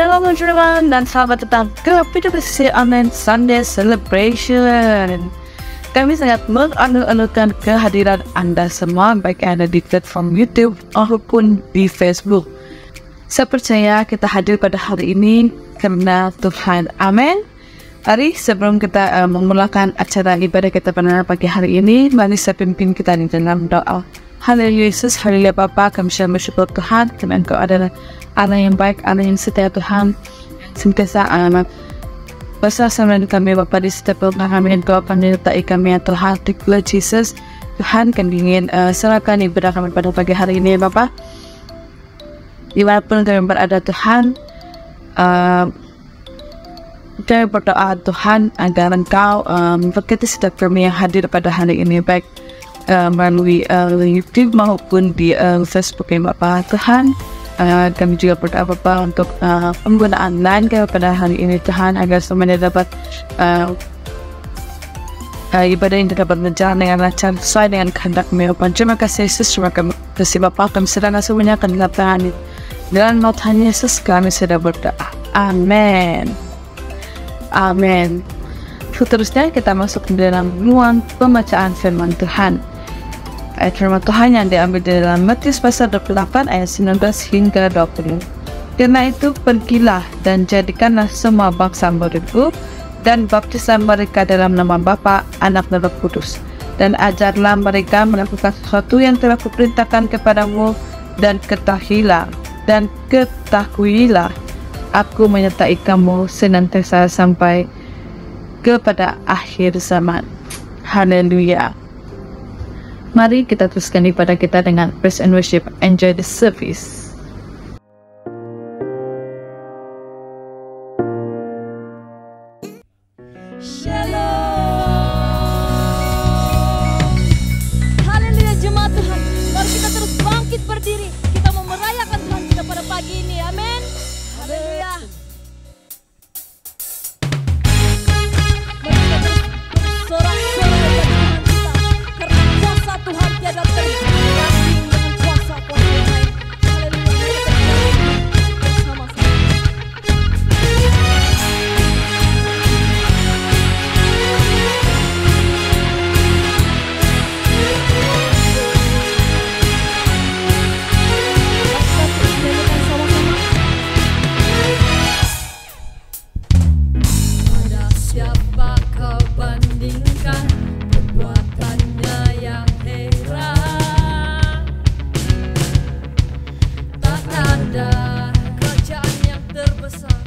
Shalom everyone dan selamat datang ke PWC Online Sunday Celebration. Kami sangat mengalu-alukan kehadiran Anda semua, baik yang ada di platform YouTube maupun di Facebook. Saya percaya kita hadir pada hari ini karena Tuhan. Amin. Mari sebelum kita memulakan acara ibadah kita pada pagi hari ini, mari saya pimpin kita di dalam doa. Haleluya Yesus, haleluya Bapa, kami bersyukur Tuhan karena Engkau adalah Allah yang baik, Allah yang setia Tuhan, sentiasa bersama dengan kami Bapa di setiap program kami. Engkau akan menyertai kami ya Tuhan. Tuhan Yesus, Tuhan kami ingin serahkan ibadah kami pada pagi hari ini Bapa. Dimanapun kami berada Tuhan, kami berdoa Tuhan agar Engkau memberkati setiap kami yang hadir pada hari ini, baik melalui YouTube maupun di Facebook ya Bapak Tuhan. Kami juga berdoa Bapak untuk penggunaan lain kami pada hari ini Tuhan, agar semuanya dapat ibadah ini dapat berjalan dengan lancar sesuai dengan kehendak Bapak. Terima kasih Yesus, terima kasih Bapak, kami serahkan semuanya ke dalam tangan dalam nama Tuhan Yesus kami sudah berdoa. Amin. Amin. Seterusnya kita masuk ke dalam ruang pembacaan firman Tuhan. Ayat firman Tuhan yang diambil dari dalam Matius pasal 28 ayat 19 hingga 20. Karena itu pergilah dan jadikanlah semua bangsa muridku dan baptislah mereka dalam nama Bapa, Anak dan Roh Kudus, dan ajarlah mereka melakukan sesuatu yang telah kuperintahkan kepadamu, dan ketahuilah aku menyertai kamu senantiasa sampai kepada akhir zaman. Haleluya. Mari kita teruskan ibadah kita dengan praise and worship. Enjoy the service. Shalom. Haleluya jemaat Tuhan. Mari kita terus bangkit berdiri. Kita mau merayakan Tuhan kita pada pagi ini. Amin. Haleluya. Mari kita terus sorak-sorai bagi Tuhan kita. Karena kuasa Tuhan tiada tertanding dengan kuasa-kuasa yang lain. Haleluya. Mari kita bersama-sama. Siapa kau bandingkan perbuatannya yang heran? Tak ada kerajaan yang terbesar,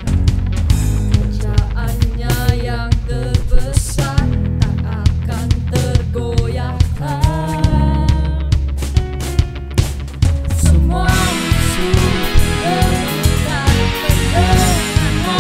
kerajaannya yang terbesar tak akan tergoyahkan. Semua musuh berikan pendengaranmu.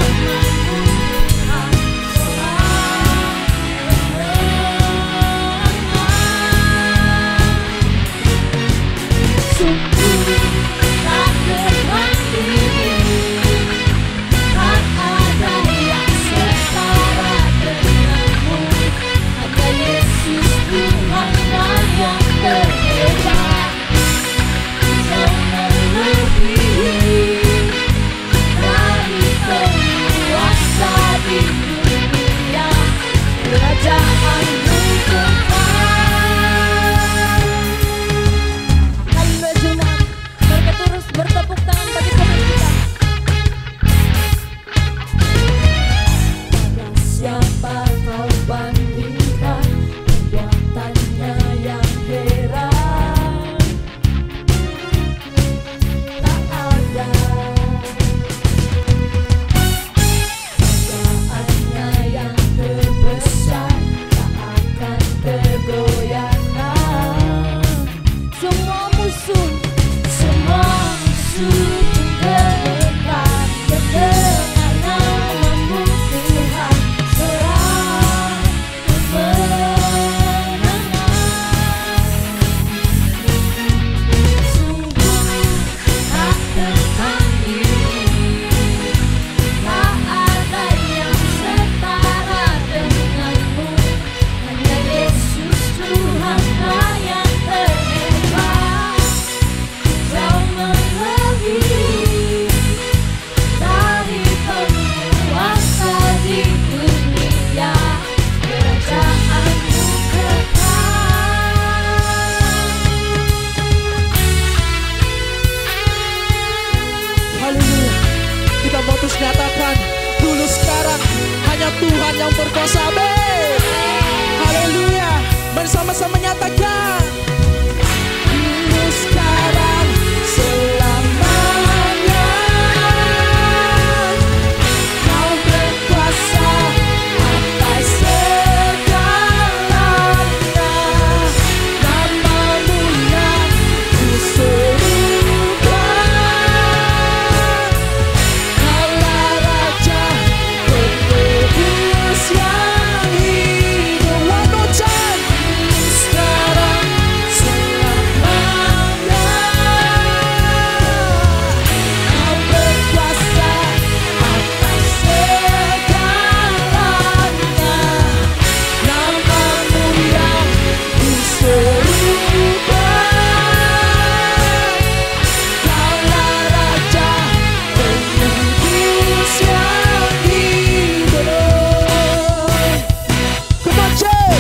terus nyatakan dulu sekarang hanya Tuhan yang berkuasa. Amin. Haleluya. Bersama-sama nyatakan dulu sekarang selamanya Kau berkuasa atas segalanya. Namamu yang kuserukan, Kaulah Raja penebus yang hidup. One more time. Sekarang selamanya Kau berkuasa atas segalanya. Namamu yang kuserukan, Kaulah Raja penebus yang hidup. Come on, Jay.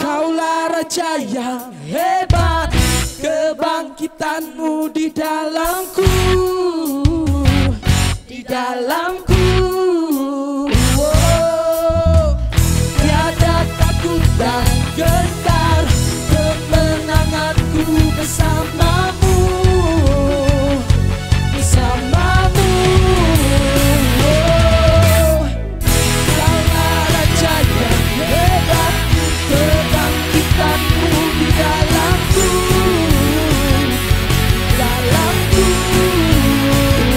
Kaulah Raja yang hebat, kebangkitanmu di dalamku, di dalamku. Oh, tiada takut dan gentar, kemenanganku bersamamu, bersamamu. Oh, Kaulah Raja yang hebat, kebangkitanmu di dalamku, dalamku.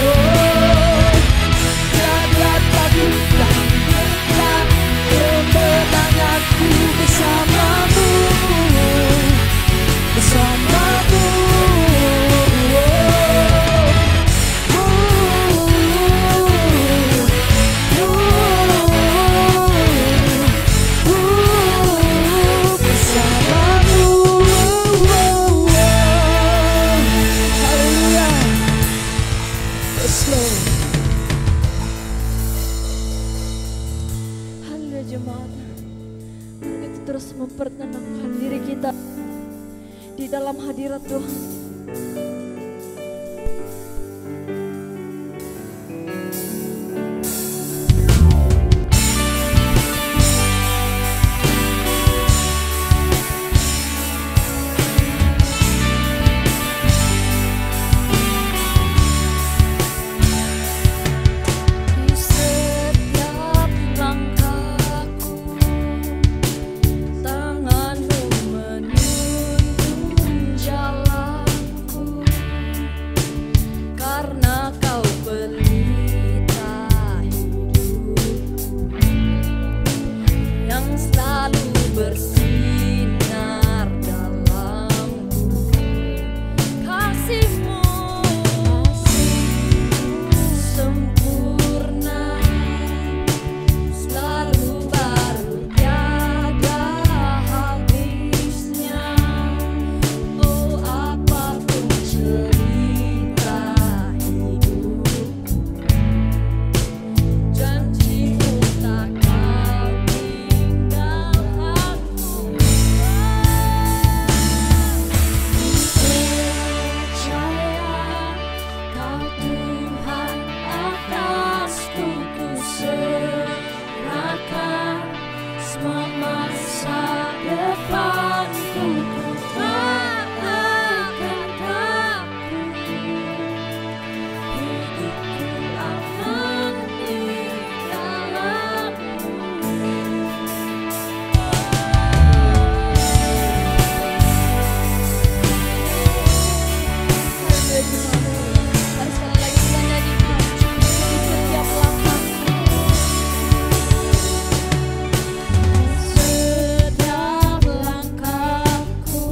Oh, tiada takut dan gentar, kemenanganku bersamamu, bersamamu. Haleluya jemaat. Mari kita terus mempertenangkan diri kita di dalam hadirat Tuhan. Di setiap langkahku, tanganmu menuntun jalanku, karena kau pelita hidupku yang selalu bersinar dalamku. Kasihmu sempurna, selalu baru, tiada habisnya. Oh, apapun cerita hidupku, janjimu tak kau tinggalkanku. Percaya Kau Tuhan atasku, ku serahkan semua masa depanku. Ku tak akan takut, hidupku aman di dalammu. Mari sekali lagi kita nyanyikan di setiap langkahku. Setiap langkahku,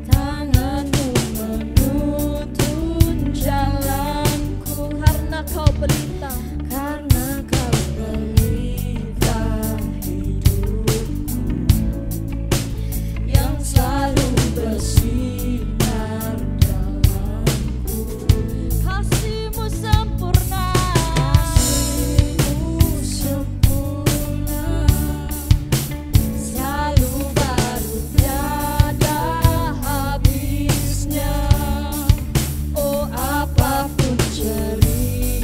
tanganmu menuntun jalanku, karena kau pelita, karena kau pelita hidupku yang selalu bersinar dalamku. Kasihmu sempurna, kasihmu sempurna, selalu baru, tiada habisnya. Oh, apapun cerita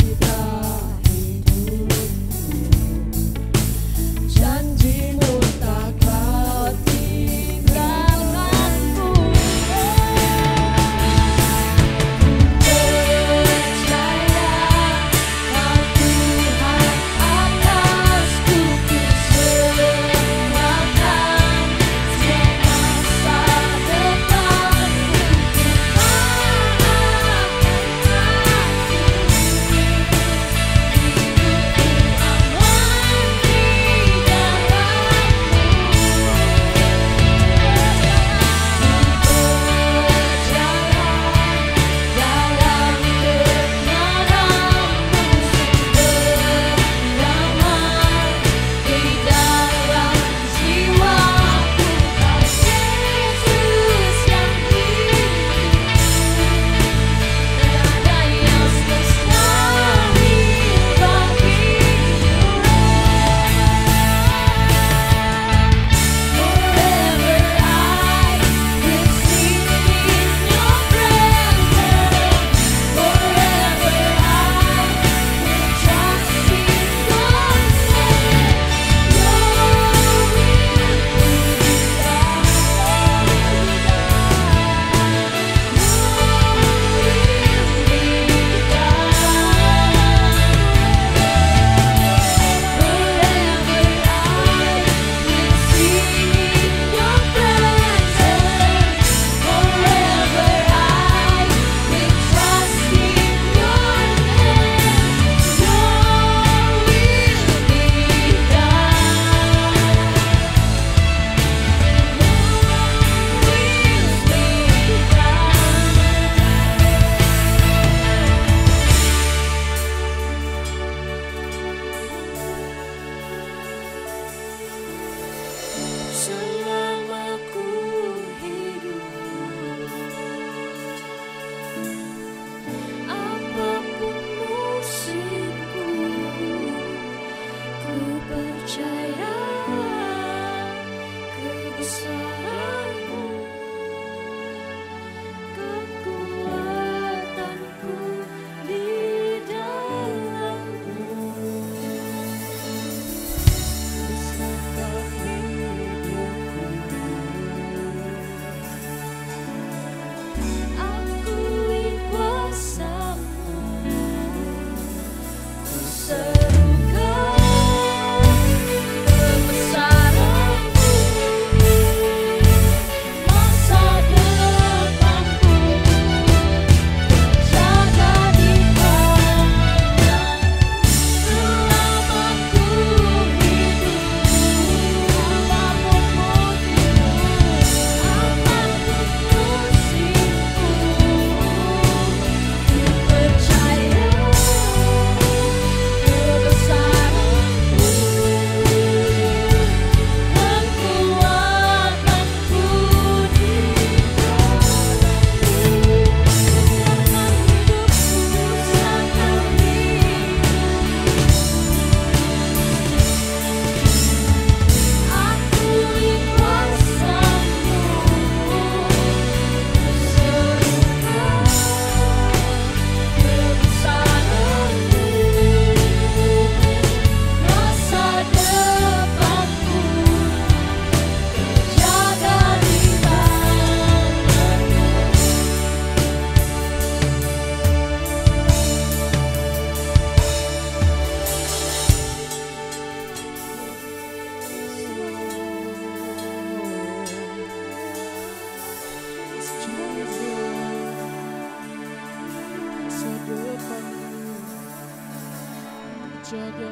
jaga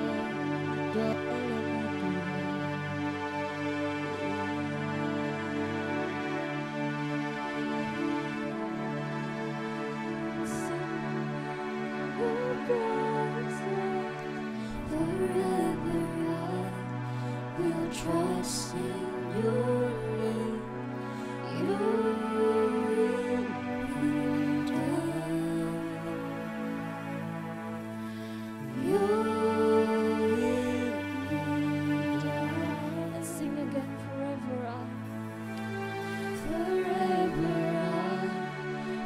dalam trust in your name, your will be done. Your will be done. Let's sing again. Forever I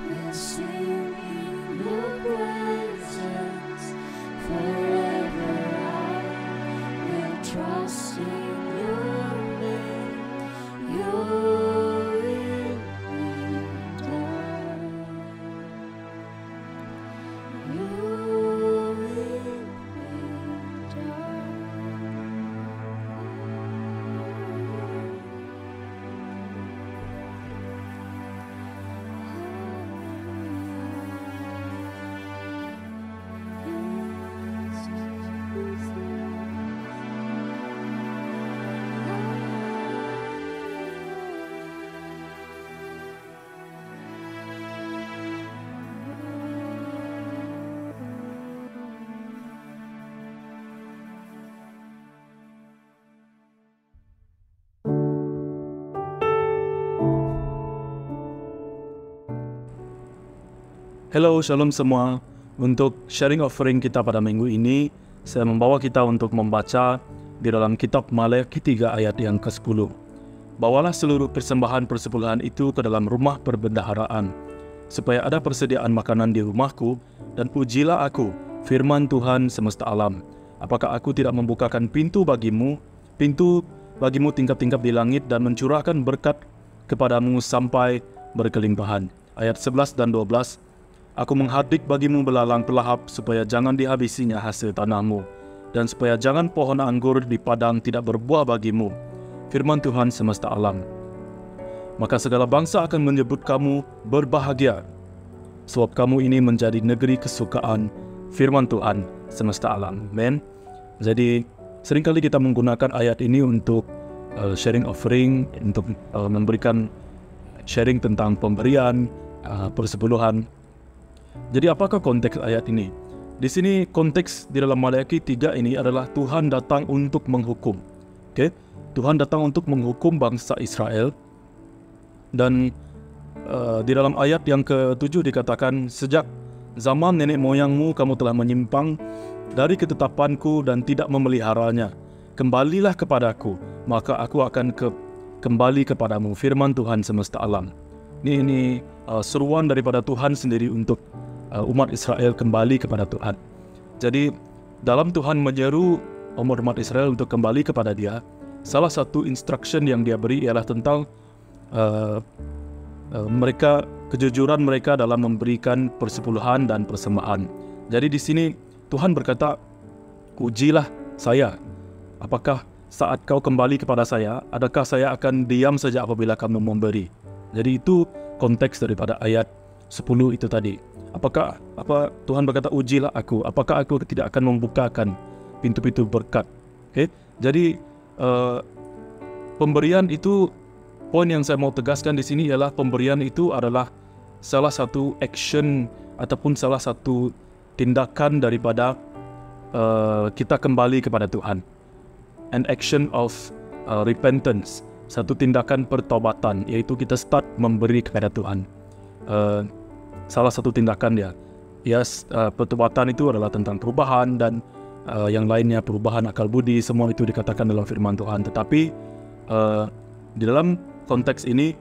will sing in your presence. Forever I will trust in your name. Your will be done. Your will be Hello, shalom semua. Untuk sharing offering kita pada minggu ini, saya membawa kita untuk membaca di dalam kitab Maleakhi 3 ayat yang ke-10. Bawalah seluruh persembahan persepuluhan itu ke dalam rumah perbendaharaan, supaya ada persediaan makanan di rumahku, dan pujilah aku, firman Tuhan semesta alam. Apakah aku tidak membukakan pintu bagimu tingkap-tingkap di langit, dan mencurahkan berkat kepadamu sampai berkelimpahan. Ayat 11 dan 12. Aku menghadik bagimu belalang pelahap, supaya jangan dihabisinya hasil tanahmu, dan supaya jangan pohon anggur di padang tidak berbuah bagimu. Firman Tuhan semesta alam. Maka segala bangsa akan menyebut kamu berbahagia, sebab kamu ini menjadi negeri kesukaan. Firman Tuhan semesta alam. Amen. Jadi seringkali kita menggunakan ayat ini untuk sharing offering, untuk memberikan sharing tentang pemberian, persepuluhan. Jadi apakah konteks ayat ini? Di sini konteks di dalam Maleakhi 3 ini adalah Tuhan datang untuk menghukum. Okay? Tuhan datang untuk menghukum bangsa Israel. Dan di dalam ayat yang ke-7 dikatakan, sejak zaman nenek moyangmu kamu telah menyimpang dari ketetapanku dan tidak memeliharanya. Kembalilah kepadaku, maka aku akan kembali kepadamu. Firman Tuhan semesta alam. Ini seruan daripada Tuhan sendiri untuk umat Israel kembali kepada Tuhan. Jadi dalam Tuhan menyeru umat Israel untuk kembali kepada Dia, salah satu instruction yang Dia beri ialah tentang kejujuran mereka dalam memberikan persepuluhan dan persembahan. Jadi di sini Tuhan berkata, ujilah saya. Apakah saat kau kembali kepada saya, adakah saya akan diam saja apabila kamu memberi? Jadi itu konteks daripada ayat 10 itu tadi. Apa Tuhan berkata, ujilah aku. Apakah aku tidak akan membukakan pintu-pintu berkat? Okay? Jadi pemberian itu, poin yang saya mau tegaskan di sini ialah pemberian itu adalah salah satu action ataupun salah satu tindakan daripada kita kembali kepada Tuhan. An action of repentance, satu tindakan pertobatan, iaitu kita start memberi kepada Tuhan. Salah satu tindakan dia. Pertobatan itu adalah tentang perubahan dan yang lainnya, perubahan akal budi, semua itu dikatakan dalam firman Tuhan. Tetapi di dalam konteks ini,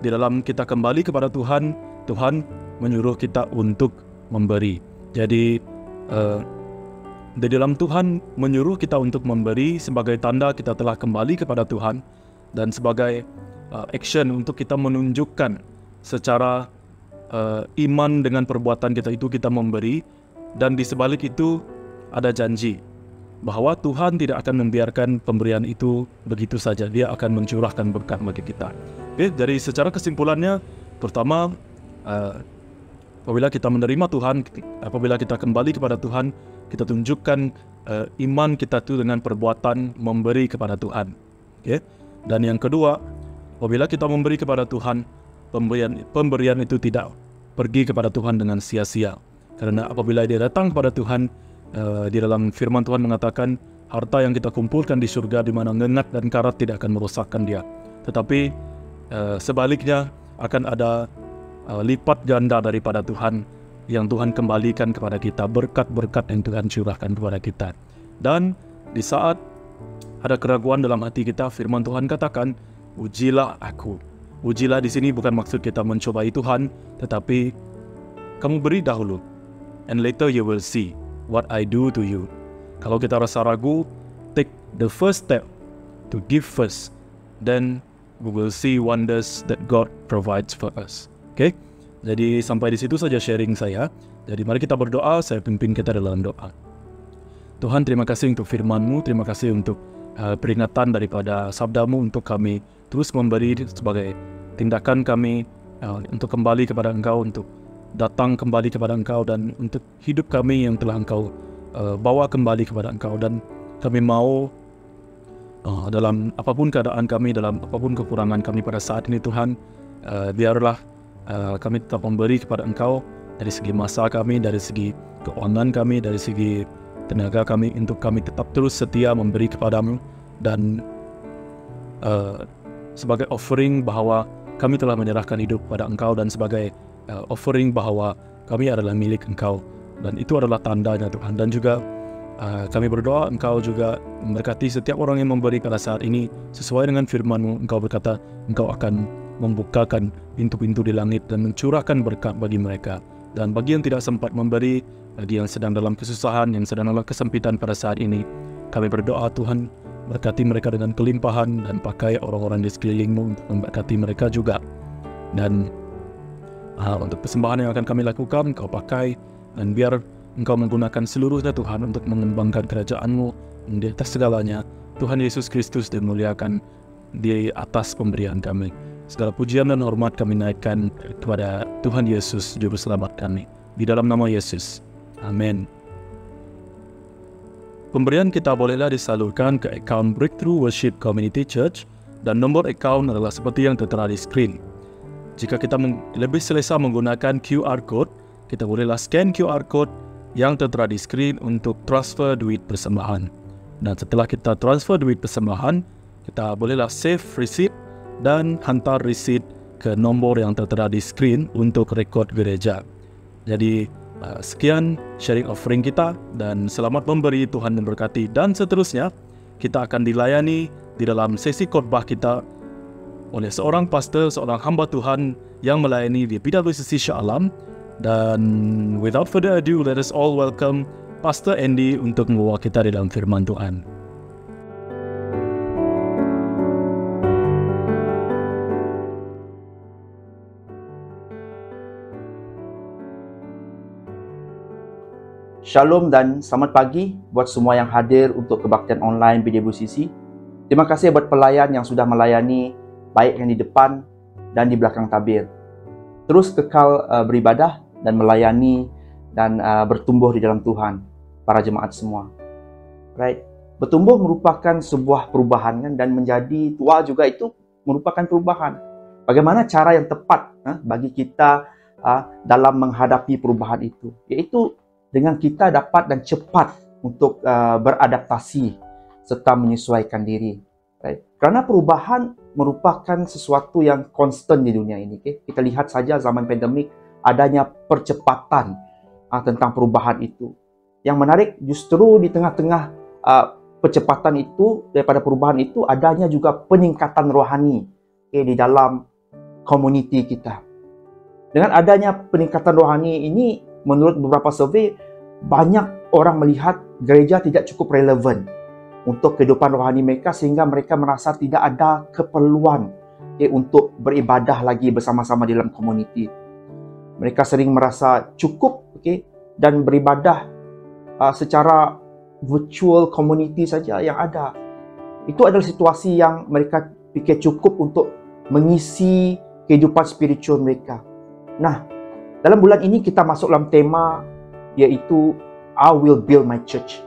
di dalam kita kembali kepada Tuhan, Tuhan menyuruh kita untuk memberi. Jadi di dalam Tuhan menyuruh kita untuk memberi sebagai tanda kita telah kembali kepada Tuhan, dan sebagai action untuk kita menunjukkan secara iman dengan perbuatan kita itu kita memberi. Dan di sebalik itu ada janji bahwa Tuhan tidak akan membiarkan pemberian itu begitu saja. Dia akan mencurahkan berkat bagi kita. Okay, jadi secara kesimpulannya, pertama, apabila kita menerima Tuhan, apabila kita kembali kepada Tuhan, kita tunjukkan iman kita itu dengan perbuatan memberi kepada Tuhan. Okay? Dan yang kedua, apabila kita memberi kepada Tuhan, pemberian itu tidak pergi kepada Tuhan dengan sia-sia. Karena apabila dia datang kepada Tuhan, di dalam firman Tuhan mengatakan, harta yang kita kumpulkan di surga di mana ngengat dan karat tidak akan merosakkan dia. Tetapi sebaliknya akan ada lipat ganda daripada Tuhan yang Tuhan kembalikan kepada kita, berkat-berkat yang Tuhan curahkan kepada kita. Dan di saat ada keraguan dalam hati kita, firman Tuhan katakan, ujilah aku. Ujilah di sini bukan maksud kita mencobai Tuhan, tetapi kamu beri dahulu, and later you will see what I do to you. Kalau kita rasa ragu, take the first step to give first, then we will see wonders that God provides for us. Okay? Jadi sampai di situ saja sharing saya. Jadi mari kita berdoa, saya pimpin kita dalam doa. Tuhan, terima kasih untuk firman-Mu, terima kasih untuk peringatan daripada sabda-Mu untuk kami terus memberi sebagai tindakan kami untuk kembali kepada Engkau, untuk datang kembali kepada Engkau, dan untuk hidup kami yang telah Engkau bawa kembali kepada Engkau. Dan kami mau dalam apapun keadaan kami, dalam apapun kekurangan kami pada saat ini Tuhan, biarlah kami tetap memberi kepada Engkau dari segi masa kami, dari segi keuangan kami, dari segi tenaga kami, untuk kami tetap terus setia memberi kepadamu. Dan sebagai offering bahwa kami telah menyerahkan hidup pada Engkau, dan sebagai offering bahwa kami adalah milik Engkau. Dan itu adalah tandanya Tuhan. Dan juga kami berdoa Engkau juga memberkati setiap orang yang memberi pada saat ini. Sesuai dengan firman-Mu, Engkau berkata Engkau akan membukakan pintu-pintu di langit dan mencurahkan berkat bagi mereka. Dan bagi yang tidak sempat memberi, bagi yang sedang dalam kesusahan, yang sedang dalam kesempitan pada saat ini, kami berdoa Tuhan, berkati mereka dengan kelimpahan, dan pakai orang-orang di sekeliling-Mu untuk memberkati mereka juga. Dan untuk persembahan yang akan kami lakukan, Engkau pakai, dan biar Engkau menggunakan seluruhnya Tuhan untuk mengembangkan kerajaan-Mu di atas segalanya. Tuhan Yesus Kristus dimuliakan di atas pemberian kami. Segala pujian dan hormat kami naikkan kepada Tuhan Yesus, Juru Selamat kami. Di dalam nama Yesus. Amin. Pemberian kita bolehlah disalurkan ke akaun Breakthrough Worship Community Church, dan nomor akaun adalah seperti yang tertera di skrin. Jika kita lebih selesa menggunakan QR Code, kita bolehlah scan QR Code yang tertera di skrin untuk transfer duit persembahan. Dan setelah kita transfer duit persembahan, kita bolehlah save receipt dan hantar receipt ke nombor yang tertera di skrin untuk rekod gereja. Jadi sekian sharing offering kita, dan selamat memberi, Tuhan memberkati. Dan seterusnya kita akan dilayani di dalam sesi khotbah kita oleh seorang pastor, seorang hamba Tuhan yang melayani di PWCC Shah Alam. Dan without further ado, let us all welcome Pastor Andy untuk membawa kita di dalam firman Tuhan. Shalom dan selamat pagi buat semua yang hadir untuk kebaktian online PWCC. Terima kasih buat pelayan yang sudah melayani, baik yang di depan dan di belakang tabir. Terus kekal beribadah dan melayani dan bertumbuh di dalam Tuhan, para jemaat semua. Right? Bertumbuh merupakan sebuah perubahan kan, dan menjadi tua juga itu merupakan perubahan. Bagaimana cara yang tepat bagi kita dalam menghadapi perubahan itu? Yaitu dengan kita dapat dan cepat untuk beradaptasi serta menyesuaikan diri. Right? Karena perubahan merupakan sesuatu yang konstan di dunia ini. Okay? Kita lihat saja zaman pandemik, adanya percepatan tentang perubahan itu. Yang menarik justru di tengah-tengah percepatan itu, daripada perubahan itu, adanya juga peningkatan rohani di dalam komuniti kita. Dengan adanya peningkatan rohani ini, menurut beberapa survei, banyak orang melihat gereja tidak cukup relevan untuk kehidupan rohani mereka, sehingga mereka merasa tidak ada keperluan untuk beribadah lagi bersama-sama di dalam komuniti. Mereka sering merasa cukup dan beribadah secara virtual community saja yang ada. Itu adalah situasi yang mereka pikir cukup untuk mengisi kehidupan spiritual mereka. Nah, Dalam bulan ini kita masuk dalam tema yaitu I will build my church.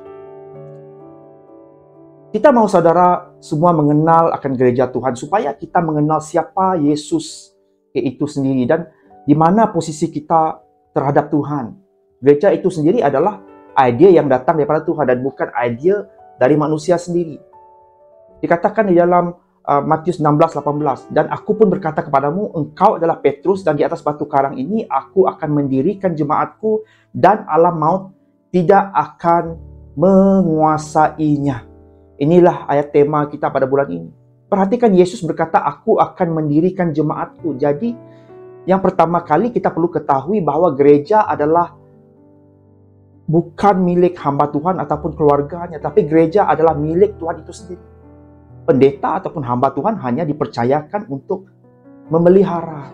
Kita mau saudara semua mengenal akan gereja Tuhan supaya kita mengenal siapa Yesus itu sendiri dan di mana posisi kita terhadap Tuhan. Gereja itu sendiri adalah idea yang datang daripada Tuhan dan bukan idea dari manusia sendiri. Dikatakan di dalam Matius 16:18, dan aku pun berkata kepadamu, engkau adalah Petrus, dan di atas batu karang ini aku akan mendirikan jemaatku, dan alam maut tidak akan menguasainya. Inilah ayat tema kita pada bulan ini. Perhatikan, Yesus berkata, aku akan mendirikan jemaatku. Jadi, yang pertama kali kita perlu ketahui bahwa gereja adalah bukan milik hamba Tuhan ataupun keluarganya, tapi gereja adalah milik Tuhan itu sendiri. Pendeta ataupun hamba Tuhan hanya dipercayakan untuk memelihara.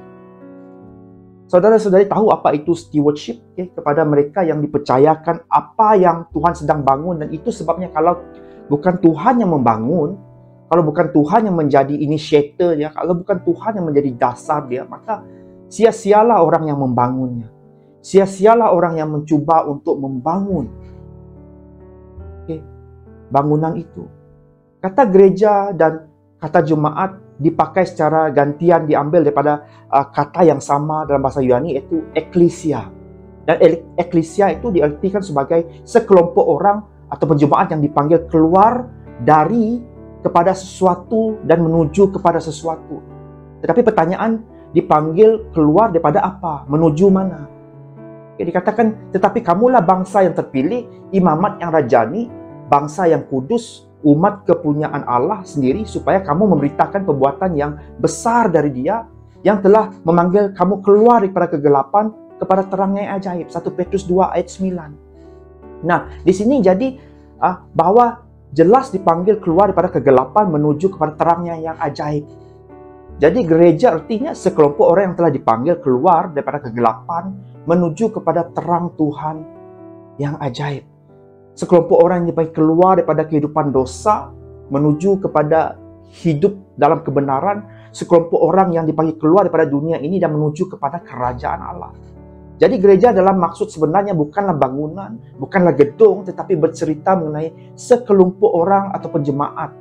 Saudara-saudari tahu apa itu stewardship? Kepada mereka yang dipercayakan apa yang Tuhan sedang bangun. Dan itu sebabnya kalau bukan Tuhan yang membangun, kalau bukan Tuhan yang menjadi initiator, kalau bukan Tuhan yang menjadi dasar dia, maka sia-sialah orang yang membangunnya. Sia-sialah orang yang mencoba untuk membangun bangunan itu. Kata gereja dan kata jemaat dipakai secara gantian, diambil daripada kata yang sama dalam bahasa Yunani, yaitu eklesia. Dan eklesia itu diartikan sebagai sekelompok orang atau jemaat yang dipanggil keluar dari kepada sesuatu dan menuju kepada sesuatu. Tetapi pertanyaan, dipanggil keluar daripada apa? Menuju mana? Dikatakan, tetapi kamulah bangsa yang terpilih, imamat yang rajani, bangsa yang kudus, umat kepunyaan Allah sendiri, supaya kamu memberitakan perbuatan yang besar dari Dia yang telah memanggil kamu keluar daripada kegelapan kepada terangnya yang ajaib. 1 Petrus 2 ayat 9. Nah, di sini jadi bahwa jelas dipanggil keluar daripada kegelapan menuju kepada terangnya yang ajaib. Jadi gereja artinya sekelompok orang yang telah dipanggil keluar daripada kegelapan menuju kepada terang Tuhan yang ajaib. Sekelompok orang yang dipanggil keluar daripada kehidupan dosa menuju kepada hidup dalam kebenaran. Sekelompok orang yang dipanggil keluar daripada dunia ini dan menuju kepada kerajaan Allah. Jadi gereja dalam maksud sebenarnya bukanlah bangunan, bukanlah gedung, tetapi bercerita mengenai sekelompok orang ataupun jemaat.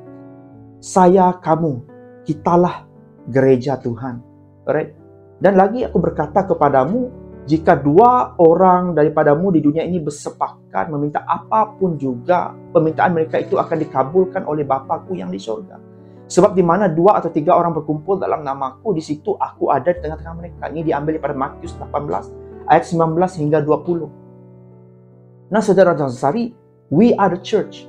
Saya, kamu, kitalah gereja Tuhan. Alright? Dan lagi aku berkata kepadamu, jika dua orang daripadamu di dunia ini bersepakat meminta apapun juga, permintaan mereka itu akan dikabulkan oleh Bapa-Ku yang di surga. Sebab di mana 2 atau 3 orang berkumpul dalam nama-Ku, di situ Aku ada di tengah-tengah mereka. Ini diambil daripada Matius 18 ayat 19 hingga 20. Nah, saudara dan saudari, we are the church.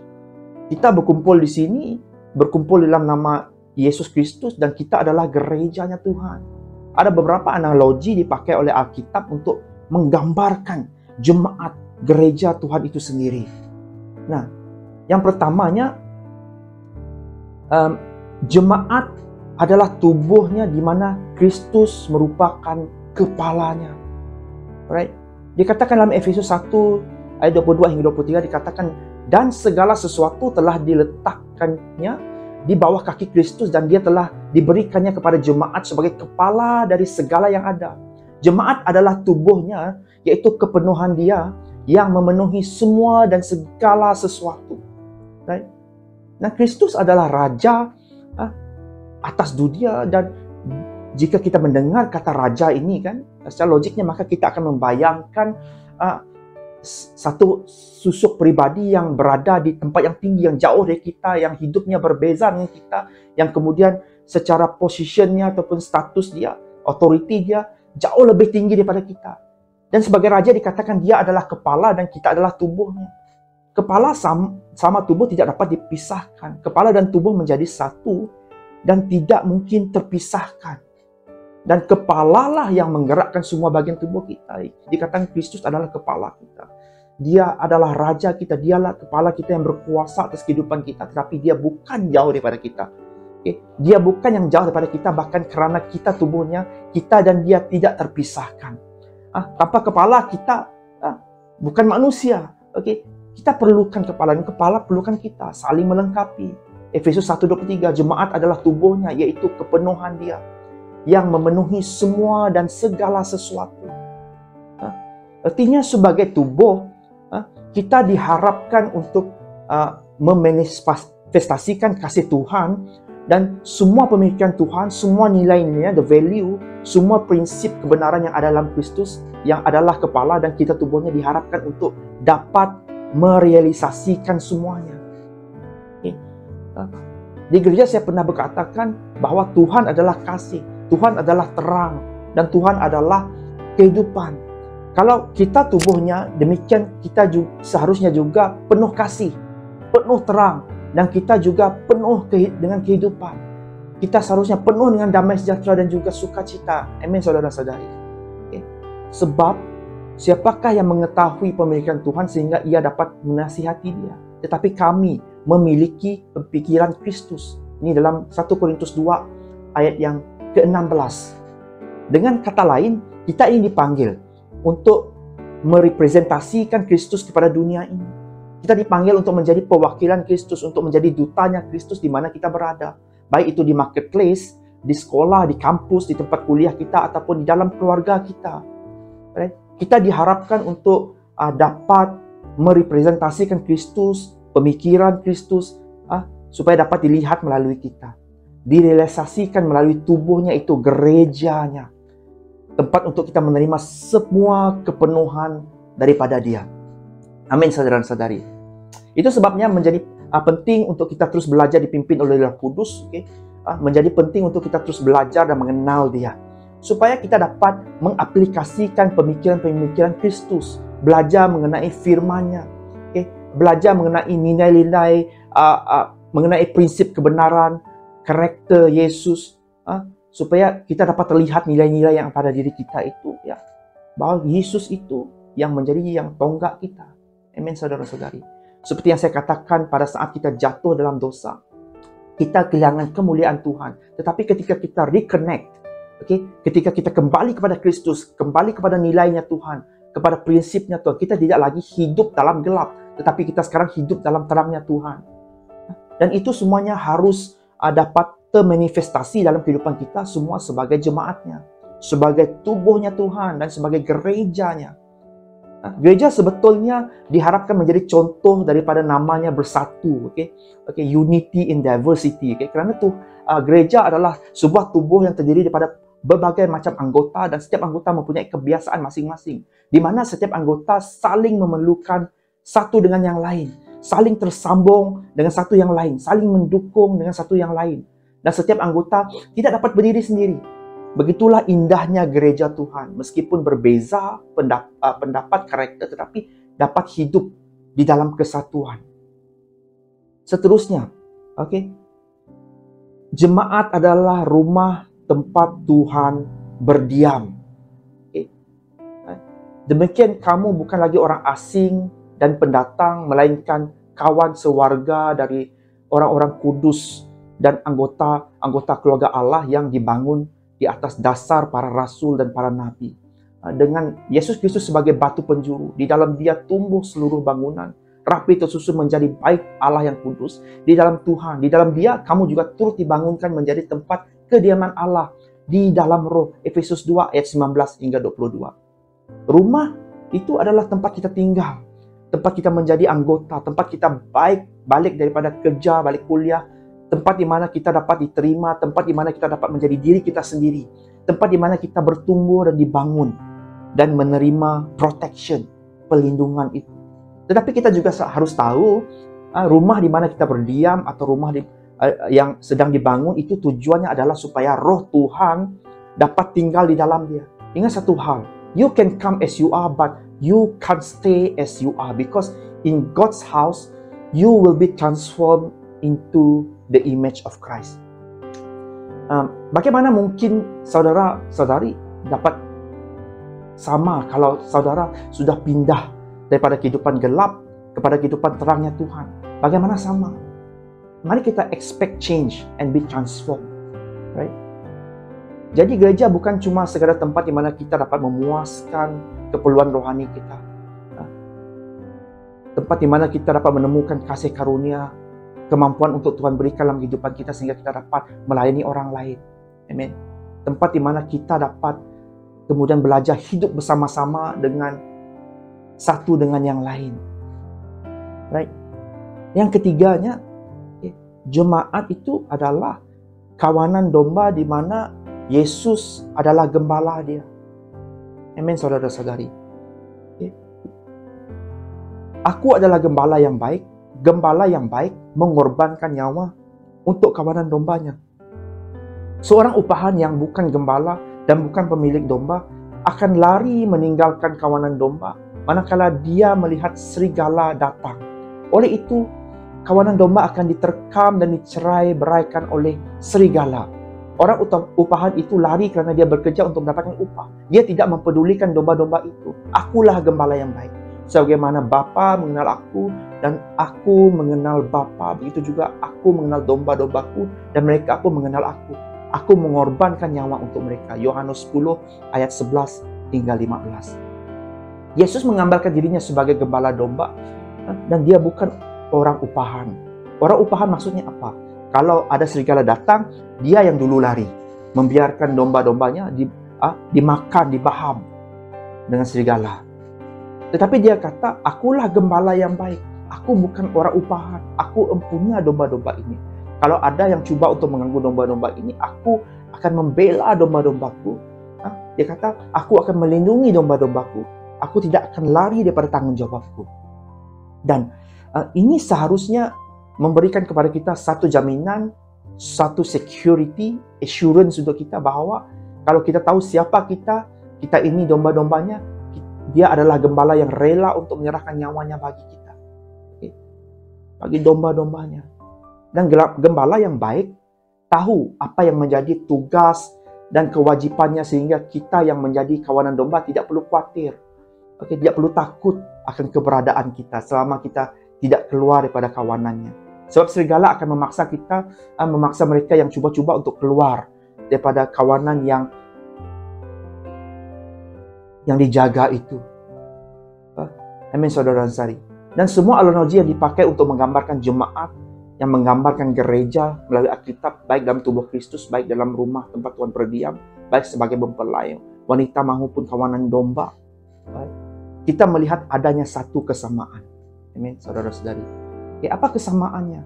Kita berkumpul di sini, berkumpul dalam nama Yesus Kristus, dan kita adalah gerejanya Tuhan. Ada beberapa analogi dipakai oleh Alkitab untuk menggambarkan jemaat gereja Tuhan itu sendiri. Nah, yang pertamanya, jemaat adalah tubuhnya di mana Kristus merupakan kepalanya. Alright? Dikatakan dalam Efesus 1 ayat 22 hingga 23, dikatakan, dan segala sesuatu telah diletakkannya di bawah kaki Kristus, dan Dia telah diberikannya kepada jemaat sebagai kepala dari segala yang ada. Jemaat adalah tubuhnya, yaitu kepenuhan Dia yang memenuhi semua dan segala sesuatu. Right? Nah, Kristus adalah Raja atas dunia, dan jika kita mendengar kata Raja ini kan, secara logiknya maka kita akan membayangkan satu susuk pribadi yang berada di tempat yang tinggi, yang jauh dari kita, yang hidupnya berbeza dengan kita, yang kemudian secara positionnya ataupun status dia, authority dia jauh lebih tinggi daripada kita. Dan sebagai raja dikatakan dia adalah kepala dan kita adalah tubuhnya. Kepala sama tubuh tidak dapat dipisahkan. Kepala dan tubuh menjadi satu dan tidak mungkin terpisahkan. Dan kepalalah yang menggerakkan semua bagian tubuh kita. Dikatakan Kristus adalah kepala kita. Dia adalah raja kita. Dialah kepala kita yang berkuasa atas kehidupan kita. Tetapi dia bukan jauh daripada kita. Dia bukan yang jauh daripada kita. Bahkan kerana kita tubuhnya, kita dan dia tidak terpisahkan. Tanpa kepala kita bukan manusia. Kita perlukan kepala dan kepala perlukan kita. Saling melengkapi. Efesus 1:23, jemaat adalah tubuhnya, yaitu kepenuhan dia yang memenuhi semua dan segala sesuatu. Artinya sebagai tubuh, kita diharapkan untuk memanifestasikan kasih Tuhan, dan semua pemikiran Tuhan, semua nilai-nilai, the value, semua prinsip kebenaran yang ada dalam Kristus, yang adalah kepala dan kita tubuhnya, diharapkan untuk dapat merealisasikan semuanya. Di gereja saya pernah berkatakan bahwa Tuhan adalah kasih, Tuhan adalah terang, dan Tuhan adalah kehidupan. Kalau kita tubuhnya, demikian kita juga, seharusnya juga penuh kasih, penuh terang, dan kita juga penuh dengan kehidupan. Kita seharusnya penuh dengan damai sejahtera dan juga sukacita. Amin, saudara-saudari. Sebab siapakah yang mengetahui pemikiran Tuhan sehingga ia dapat menasihati dia? Tetapi kami memiliki pikiran Kristus. Ini dalam 1 Korintus 2 ayat yang ke-16. Dengan kata lain, kita ini dipanggil untuk merepresentasikan Kristus kepada dunia ini. Kita dipanggil untuk menjadi perwakilan Kristus, untuk menjadi dutanya Kristus di mana kita berada. Baik itu di marketplace, di sekolah, di kampus, di tempat kuliah kita, ataupun di dalam keluarga kita. Kita diharapkan untuk dapat merepresentasikan Kristus, pemikiran Kristus, supaya dapat dilihat melalui kita. Direalisasikan melalui tubuhnya itu, gerejanya. Tempat untuk kita menerima semua kepenuhan daripada Dia. Amin, saudara-saudari. Itu sebabnya menjadi penting untuk kita terus belajar dipimpin oleh Roh Kudus. Menjadi penting untuk kita terus belajar dan mengenal Dia, supaya kita dapat mengaplikasikan pemikiran-pemikiran Kristus. Belajar mengenai firman-Nya. Belajar mengenai nilai-nilai, mengenai prinsip kebenaran, karakter Yesus, supaya kita dapat terlihat nilai-nilai yang pada diri kita itu, ya, bahwa Yesus itu yang menjadi yang tonggak kita. Amin, saudara-saudari. Seperti yang saya katakan, pada saat kita jatuh dalam dosa, kita kehilangan kemuliaan Tuhan. Tetapi ketika kita reconnect, ketika kita kembali kepada Kristus, kembali kepada nilainya Tuhan, kepada prinsipnya Tuhan, kita tidak lagi hidup dalam gelap, tetapi kita sekarang hidup dalam terangnya Tuhan. Dan itu semuanya harus dapat termanifestasi dalam kehidupan kita semua sebagai jemaatnya, sebagai tubuhnya Tuhan, dan sebagai gerejanya. Gereja sebetulnya diharapkan menjadi contoh daripada namanya bersatu, unity in diversity, kerana itu gereja adalah sebuah tubuh yang terdiri daripada berbagai macam anggota, dan setiap anggota mempunyai kebiasaan masing-masing, di mana setiap anggota saling memerlukan satu dengan yang lain, saling tersambung dengan satu yang lain, saling mendukung dengan satu yang lain, dan setiap anggota tidak dapat berdiri sendiri. Begitulah indahnya gereja Tuhan, meskipun berbeza pendapat, karakter, tetapi dapat hidup di dalam kesatuan. Seterusnya, jemaat adalah rumah tempat Tuhan berdiam. Demikian kamu bukan lagi orang asing dan pendatang, melainkan kawan sewarga dari orang-orang kudus dan anggota keluarga Allah yang dibangun di atas dasar para rasul dan para nabi. Dengan Yesus Kristus sebagai batu penjuru, di dalam Dia tumbuh seluruh bangunan, rapi tersusun menjadi bait Allah yang kudus. Di dalam Tuhan, di dalam Dia, kamu juga turut dibangunkan menjadi tempat kediaman Allah di dalam Roh. Efesus 2 ayat 19 hingga 22. Rumah itu adalah tempat kita tinggal, tempat kita menjadi anggota, tempat kita balik daripada kerja, balik kuliah, tempat di mana kita dapat diterima, tempat di mana kita dapat menjadi diri kita sendiri, tempat di mana kita bertumbuh dan dibangun dan menerima protection, perlindungan itu. Tetapi kita juga harus tahu, rumah di mana kita berdiam atau rumah yang sedang dibangun itu tujuannya adalah supaya Roh Tuhan dapat tinggal di dalam dia. Ingat satu hal, you can come as you are, but you can't stay as you are, because in God's house you will be transformed into the image of Christ. Bagaimana mungkin saudara-saudari dapat sama kalau saudara sudah pindah daripada kehidupan gelap kepada kehidupan terangnya Tuhan? Bagaimana sama? Mari kita expect change and be transformed, right? Jadi gereja bukan cuma sekadar tempat di mana kita dapat memuaskan keperluan rohani kita, tempat di mana kita dapat menemukan kasih karunia, kemampuan untuk Tuhan berikan dalam kehidupan kita sehingga kita dapat melayani orang lain. Amin. Tempat di mana kita dapat kemudian belajar hidup bersama-sama dengan satu dengan yang lain. Right? Yang ketiganya, jemaat itu adalah kawanan domba di mana Yesus adalah gembala dia. Amin, saudara-saudari. Aku adalah gembala yang baik. Gembala yang baik mengorbankan nyawa untuk kawanan dombanya. Seorang upahan yang bukan gembala dan bukan pemilik domba akan lari meninggalkan kawanan domba manakala dia melihat serigala datang. Oleh itu, kawanan domba akan diterkam dan dicerai-beraikan oleh serigala. Orang upahan itu lari kerana dia bekerja untuk mendapatkan upah. Dia tidak mempedulikan domba-domba itu. Akulah gembala yang baik. Sebagaimana Bapa mengenal aku dan aku mengenal Bapa, begitu juga aku mengenal domba-dombaku dan mereka pun mengenal aku. Aku mengorbankan nyawa untuk mereka. Yohanes 10 ayat 11 hingga 15. Yesus menggambarkan dirinya sebagai gembala domba dan dia bukan orang upahan. Orang upahan maksudnya apa? Kalau ada serigala datang, dia yang dulu lari, membiarkan domba-dombanya dimakan, dibaham dengan serigala. Tetapi dia kata, akulah gembala yang baik. Aku bukan orang upahan. Aku empunya domba-domba ini. Kalau ada yang cuba untuk mengganggu domba-domba ini, aku akan membela domba-dombaku. Dia kata, aku akan melindungi domba-dombaku. Aku tidak akan lari daripada tanggung jawabku. Dan ini seharusnya memberikan kepada kita satu jaminan, satu security, assurance untuk kita bahawa kalau kita tahu siapa kita ini domba-dombanya, dia adalah gembala yang rela untuk menyerahkan nyawanya bagi kita. Bagi domba-dombanya. Dan gembala yang baik tahu apa yang menjadi tugas dan kewajipannya sehingga kita yang menjadi kawanan domba tidak perlu khawatir. Tidak perlu takut akan keberadaan kita selama kita tidak keluar daripada kawanannya. Sebab serigala akan memaksa mereka yang cuba-cuba untuk keluar daripada kawanan yang dijaga itu. Amin, saudara-saudari. Dan semua analogi yang dipakai untuk menggambarkan jemaat, yang menggambarkan gereja melalui Alkitab, baik dalam tubuh Kristus, baik dalam rumah tempat Tuhan berdiam, baik sebagai mempelai, wanita maupun kawanan domba. Kita melihat adanya satu kesamaan. Amin, saudara-saudari. Apa kesamaannya?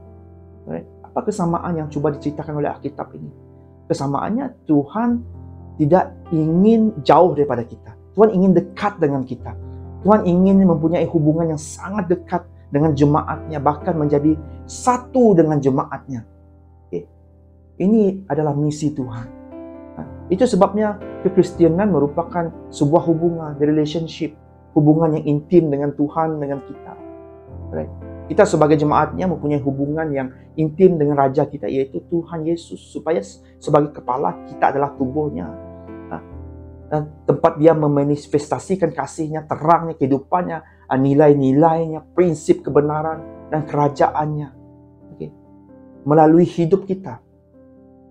Apa kesamaan yang coba diceritakan oleh Alkitab ini? Kesamaannya, Tuhan tidak ingin jauh daripada kita. Tuhan ingin dekat dengan kita. Tuhan ingin mempunyai hubungan yang sangat dekat dengan jemaatnya, bahkan menjadi satu dengan jemaatnya. Ini adalah misi Tuhan. Itu sebabnya kekristenan merupakan sebuah hubungan, relationship, hubungan yang intim dengan Tuhan, dengan kita. Kita sebagai jemaatnya mempunyai hubungan yang intim dengan Raja kita, yaitu Tuhan Yesus. Supaya sebagai kepala, kita adalah tubuhnya. Dan tempat dia memanifestasikan kasihnya, terangnya, kehidupannya, nilai-nilainya, prinsip kebenaran, dan kerajaannya. Melalui hidup kita.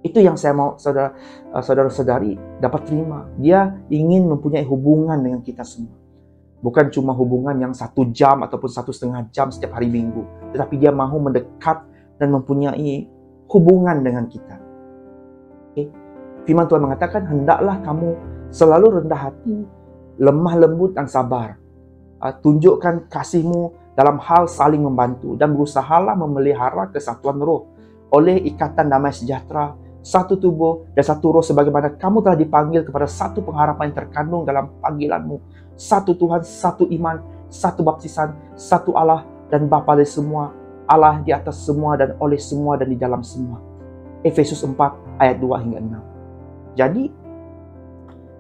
Itu yang saya mau saudara-saudari dapat terima. Dia ingin mempunyai hubungan dengan kita semua. Bukan cuma hubungan yang 1 jam ataupun 1,5 jam setiap hari Minggu. Tetapi dia mahu mendekat dan mempunyai hubungan dengan kita. Firman Tuhan mengatakan, hendaklah kamu selalu rendah hati, lemah lembut dan sabar. Tunjukkan kasihmu dalam hal saling membantu dan berusahalah memelihara kesatuan roh oleh ikatan damai sejahtera, satu tubuh dan satu roh, sebagaimana kamu telah dipanggil kepada satu pengharapan yang terkandung dalam panggilanmu. Satu Tuhan, satu iman, satu baptisan, satu Allah dan Bapa dari semua, Allah di atas semua dan oleh semua dan di dalam semua. Efesus 4 ayat 2 hingga 6. Jadi,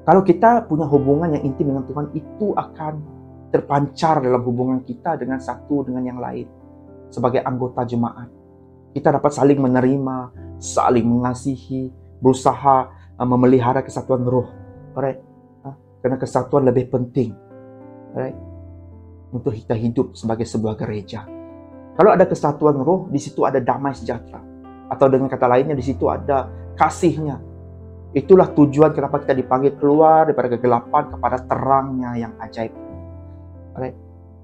kalau kita punya hubungan yang intim dengan Tuhan, itu akan terpancar dalam hubungan kita dengan satu dengan yang lain. Sebagai anggota jemaat, kita dapat saling menerima, saling mengasihi, berusaha memelihara kesatuan roh. Karena kesatuan lebih penting untuk kita hidup sebagai sebuah gereja. Kalau ada kesatuan roh, di situ ada damai sejahtera. Atau dengan kata lainnya, di situ ada kasihnya. Itulah tujuan kenapa kita dipanggil keluar daripada kegelapan kepada terangnya yang ajaib.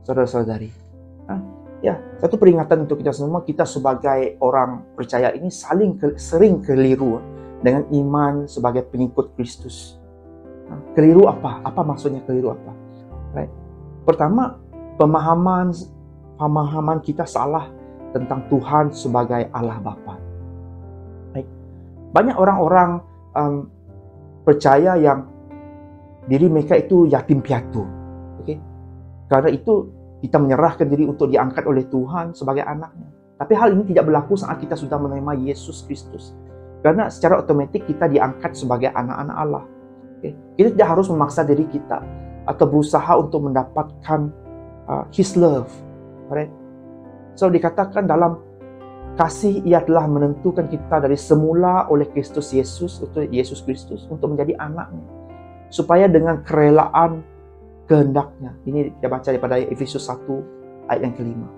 Saudara-saudari. Satu peringatan untuk kita semua, kita sebagai orang percaya ini sering keliru dengan iman sebagai pengikut Kristus. Keliru apa? Apa maksudnya keliru apa? Pertama, pemahaman kita salah tentang Tuhan sebagai Allah Bapa. Baik. Banyak orang-orang percaya yang diri mereka itu yatim piatu. Okay? Karena itu kita menyerahkan diri untuk diangkat oleh Tuhan sebagai anaknya. Tapi hal ini tidak berlaku saat kita sudah menerima Yesus Kristus. Karena secara otomatis kita diangkat sebagai anak-anak Allah. Okay? Kita tidak harus memaksa diri kita atau berusaha untuk mendapatkan His love. Right? So dikatakan dalam kasih ia telah menentukan kita dari semula oleh Kristus Yesus, untuk Yesus Kristus untuk menjadi anaknya. Supaya dengan kerelaan kehendaknya. Ini kita baca daripada Efesus 1 ayat yang kelima.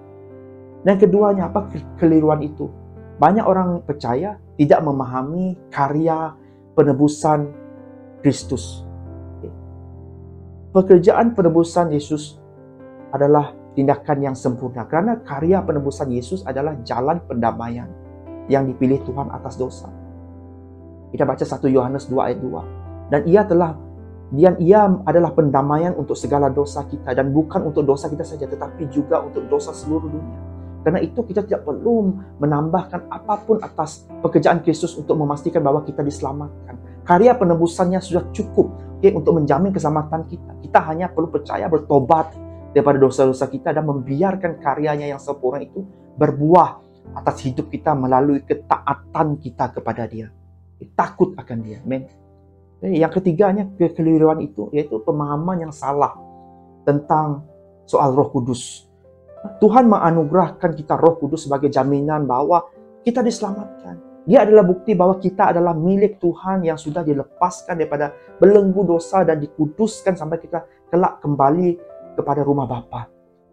Dan keduanya, apa kekeliruan itu? Banyak orang percaya tidak memahami karya penebusan Kristus. Pekerjaan penebusan Yesus adalah tindakan yang sempurna. Karena karya penebusan Yesus adalah jalan pendamaian yang dipilih Tuhan atas dosa. Kita baca 1 Yohanes 2 ayat 2. Dan ia adalah pendamaian untuk segala dosa kita. Dan bukan untuk dosa kita saja, tetapi juga untuk dosa seluruh dunia. Karena itu kita tidak perlu menambahkan apapun atas pekerjaan Kristus untuk memastikan bahwa kita diselamatkan. Karya penebusannya sudah cukup untuk menjamin keselamatan kita. Kita hanya perlu percaya, bertobat daripada dosa-dosa kita dan membiarkan karyanya yang sempurna itu berbuah atas hidup kita melalui ketaatan kita kepada Dia. Takut akan Dia. Amen. Yang ketiganya, kekeliruan itu yaitu pemahaman yang salah tentang soal Roh Kudus. Tuhan menganugerahkan kita Roh Kudus sebagai jaminan bahwa kita diselamatkan. Dia adalah bukti bahwa kita adalah milik Tuhan yang sudah dilepaskan daripada belenggu dosa dan dikuduskan sampai kita kelak kembali kepada rumah Bapa.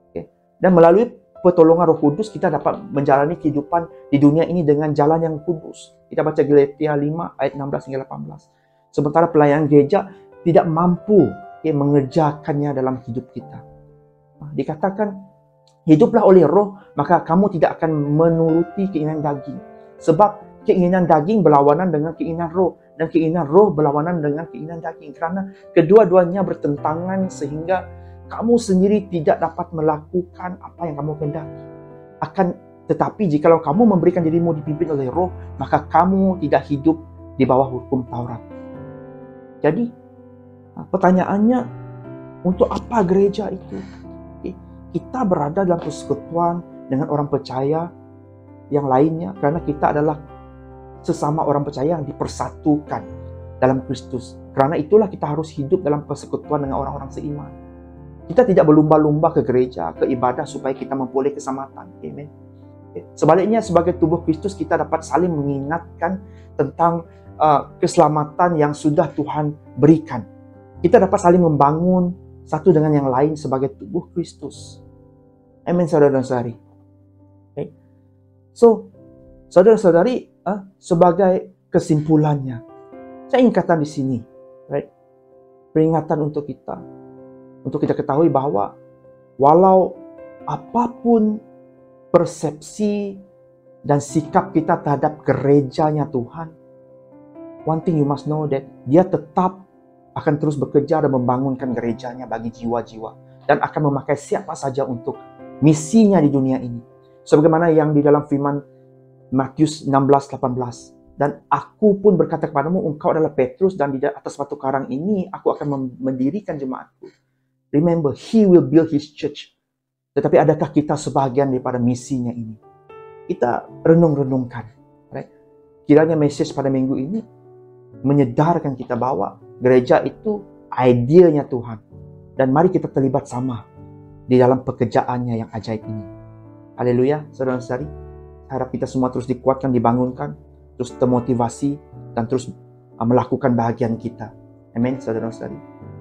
Okay. Dan melalui pertolongan Roh Kudus kita dapat menjalani kehidupan di dunia ini dengan jalan yang kudus. Kita baca Galatia 5 ayat 16 hingga 18. Sementara pelayanan gereja tidak mampu mengerjakannya dalam hidup kita. Dikatakan, hiduplah oleh Roh, maka kamu tidak akan menuruti keinginan daging. Sebab keinginan daging berlawanan dengan keinginan Roh, dan keinginan Roh berlawanan dengan keinginan daging. Karena kedua-duanya bertentangan sehingga kamu sendiri tidak dapat melakukan apa yang kamu kehendaki. Tetapi jikalau kamu memberikan dirimu dipimpin oleh Roh, maka kamu tidak hidup di bawah hukum Taurat. Jadi, pertanyaannya, untuk apa gereja itu? Kita berada dalam persekutuan dengan orang percaya yang lainnya karena kita adalah sesama orang percaya yang dipersatukan dalam Kristus. Karena itulah kita harus hidup dalam persekutuan dengan orang-orang seiman. Kita tidak berlumba-lumba ke gereja, ke ibadah supaya kita memperoleh keselamatan. Amen. Sebaliknya, sebagai tubuh Kristus kita dapat saling mengingatkan tentang keselamatan yang sudah Tuhan berikan. Kita dapat saling membangun satu dengan yang lain sebagai tubuh Kristus. Amin, saudara-saudari. Okay. So, saudara-saudari, sebagai kesimpulannya, saya ingin katakan di sini, right? Peringatan untuk kita ketahui bahwa walau apapun persepsi dan sikap kita terhadap gerejanya Tuhan, one thing you must know that Dia tetap akan terus bekerja dan membangunkan gerejanya bagi jiwa-jiwa dan akan memakai siapa saja untuk misinya di dunia ini. Sebagaimana yang di dalam firman Matius 16:18. Dan aku pun berkata kepadamu, engkau adalah Petrus dan di atas batu karang ini aku akan mendirikan jemaatku. Remember, He will build His church. Tetapi adakah kita sebahagian daripada misinya ini? Kita renung-renungkan. Right? Kiranya message pada minggu ini menyedarkan kita bahwa gereja itu idealnya Tuhan. Dan mari kita terlibat sama di dalam pekerjaannya yang ajaib ini. Haleluya, saudara-saudari. Harap kita semua terus dikuatkan, dibangunkan, terus termotivasi, dan terus melakukan bahagian kita. Amen, saudara-saudari.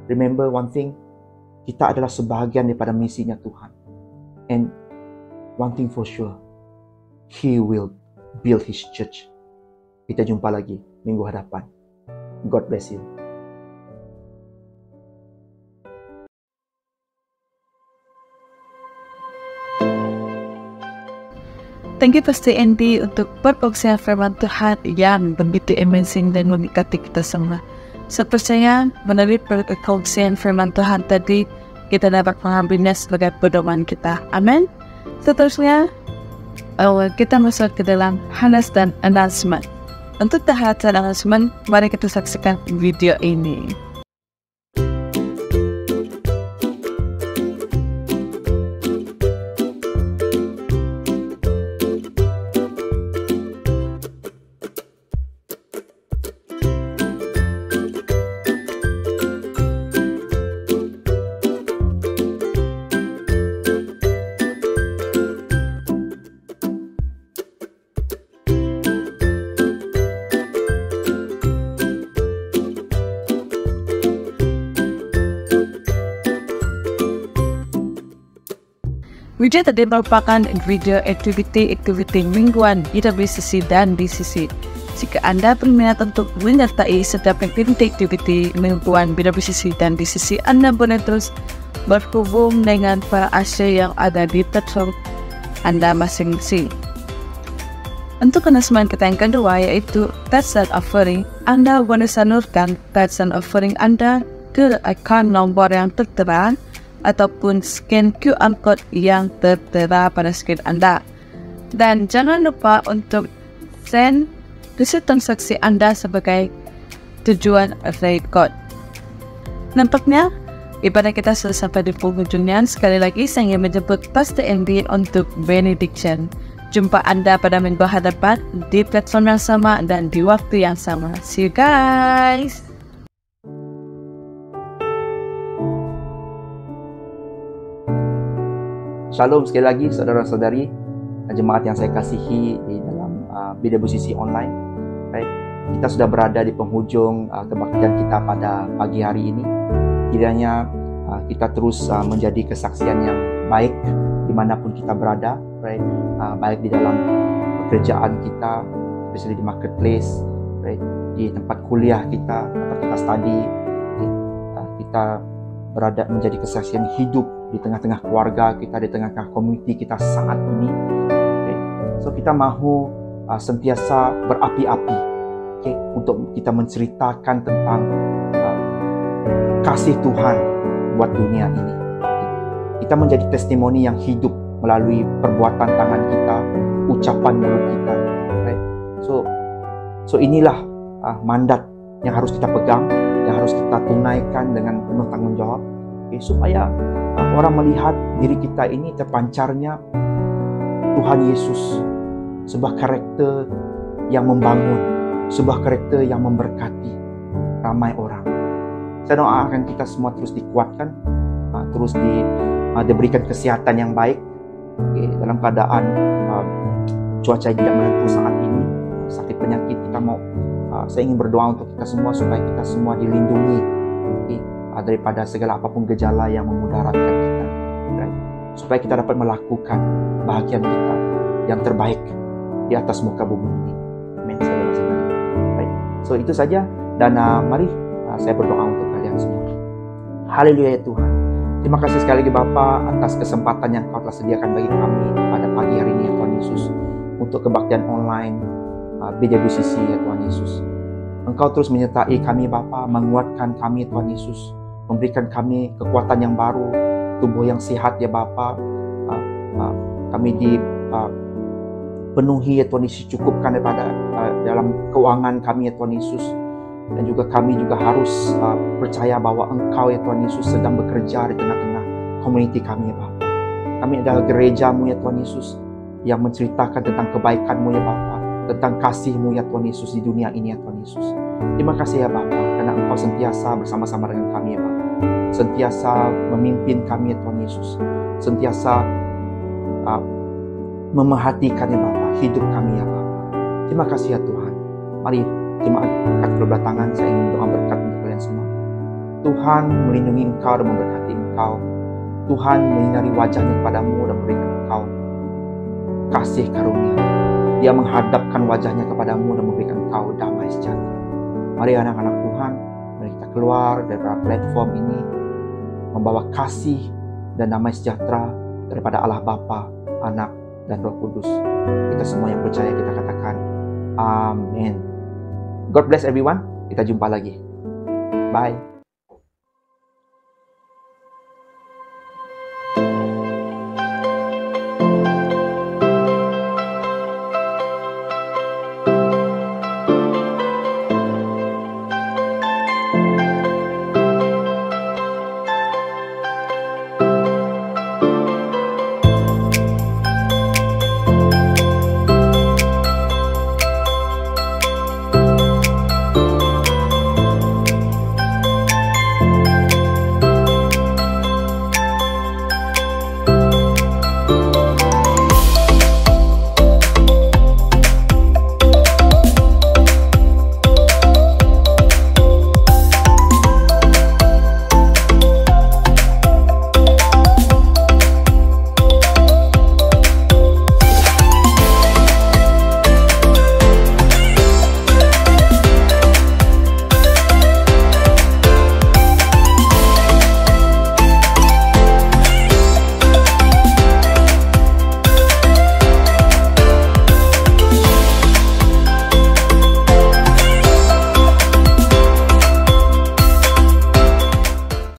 Remember one thing, kita adalah sebahagian daripada misinya Tuhan. And one thing for sure, He will build His church. Kita jumpa lagi minggu hadapan. God bless you. Thank you Pastor Andy untuk perkongsian firman Tuhan yang begitu amazing dan memberkati kita semua. Saya percaya melalui perkongsian firman Tuhan tadi, kita dapat mengambilnya sebagai pedoman kita. Amin. Seterusnya, kita masuk ke dalam hanas dan announcement. Untuk tahap announcement, mari kita saksikan video ini. Video tadi merupakan video aktiviti mingguan di WCC dan DCC. Jika Anda berminat untuk menyertai setiap aktiviti mingguan BWCC dan DCC, Anda boleh terus berhubung dengan para asyik yang ada di platform Anda masing-masing. Untuk announcement kita yang kedua, yaitu tithes and offering, Anda boleh salurkan tithes and offering Anda ke account nomor yang tertera ataupun scan QR code yang tertera pada skrin Anda. Dan jangan lupa untuk send resit transaksi Anda sebagai tujuan rekod. Nampaknya ibadah kita sudah sampai di penghujungnya. Sekali lagi saya ingin menjemput Pastor Andy untuk benediction. Jumpa Anda pada minggu hadapan di platform yang sama dan di waktu yang sama. See you guys! Shalom sekali lagi saudara-saudari jemaat yang saya kasihi di dalam BWCC online. Right? Kita sudah berada di penghujung kebaktian kita pada pagi hari ini. Kiranya kita terus menjadi kesaksian yang baik dimanapun kita berada, right? Baik di dalam pekerjaan kita, especially di marketplace, right? Di tempat kuliah kita, tempat kita study, kita berada menjadi kesaksian hidup di tengah-tengah keluarga kita, di tengah-tengah community kita saat ini. Okay. So kita mahu sentiasa berapi-api, okay, untuk kita menceritakan tentang kasih Tuhan buat dunia ini. Okay. Kita menjadi testimoni yang hidup melalui perbuatan tangan kita, ucapan mulut kita. Right? So inilah mandat yang harus kita pegang, yang harus kita tunaikan dengan penuh tanggung jawab, okay, supaya orang melihat diri kita ini terpancarnya Tuhan Yesus, sebuah karakter yang membangun, sebuah karakter yang memberkati ramai orang. Saya doakan kita semua terus dikuatkan, terus diberikan kesehatan yang baik, okay, dalam keadaan cuaca yang tidak menentu saat ini, sakit penyakit kita mau. Saya ingin berdoa untuk kita semua supaya kita semua dilindungi, okay, daripada segala apapun gejala yang memudaratkan kita, right? Supaya kita dapat melakukan bahagian kita yang terbaik di atas muka bumi ini. Amin, saudara-saudara. Right? So itu saja, dan mari saya berdoa untuk kalian semua. Haleluya ya Tuhan. Terima kasih sekali lagi Bapa atas kesempatan yang Kau telah sediakan bagi kami pada pagi hari ini ya Tuhan Yesus, untuk kebaktian online BWCC ya Tuhan Yesus. Engkau terus menyertai kami Bapa, menguatkan kami Tuhan Yesus, memberikan kami kekuatan yang baru, tubuh yang sehat ya Bapa. Kami dipenuhi ya Tuhan Yesus, cukupkan daripada dalam keuangan kami ya Tuhan Yesus. Dan juga kami juga harus percaya bahwa Engkau ya Tuhan Yesus sedang bekerja di tengah-tengah komuniti kami ya Bapa. Kami adalah gereja-Mu ya Tuhan Yesus, yang menceritakan tentang kebaikan-Mu ya Bapa, tentang kasih-Mu ya Tuhan Yesus di dunia ini ya Tuhan Yesus. Terima kasih ya Bapa, karena Engkau sentiasa bersama-sama dengan kami ya Bapa, sentiasa memimpin kami ya Tuhan Yesus, sentiasa memerhatikan ya Bapa hidup kami ya Bapa. Terima kasih ya Tuhan. Mari jemaat angkat kedua tangan, saya ingin doa berkat untuk kalian semua. Tuhan melindungi engkau dan memberkati engkau. Tuhan menyinari wajahnya kepadamu dan memberikan engkau kasih karunia. Dia menghadapkan wajahnya kepadamu dan memberikan engkau damai sejahtera. Mari anak-anak Tuhan, mari kita keluar dari platform ini membawa kasih dan damai sejahtera daripada Allah Bapa, Anak, dan Roh Kudus. Kita semua yang percaya kita katakan amin. God bless everyone. Kita jumpa lagi. Bye.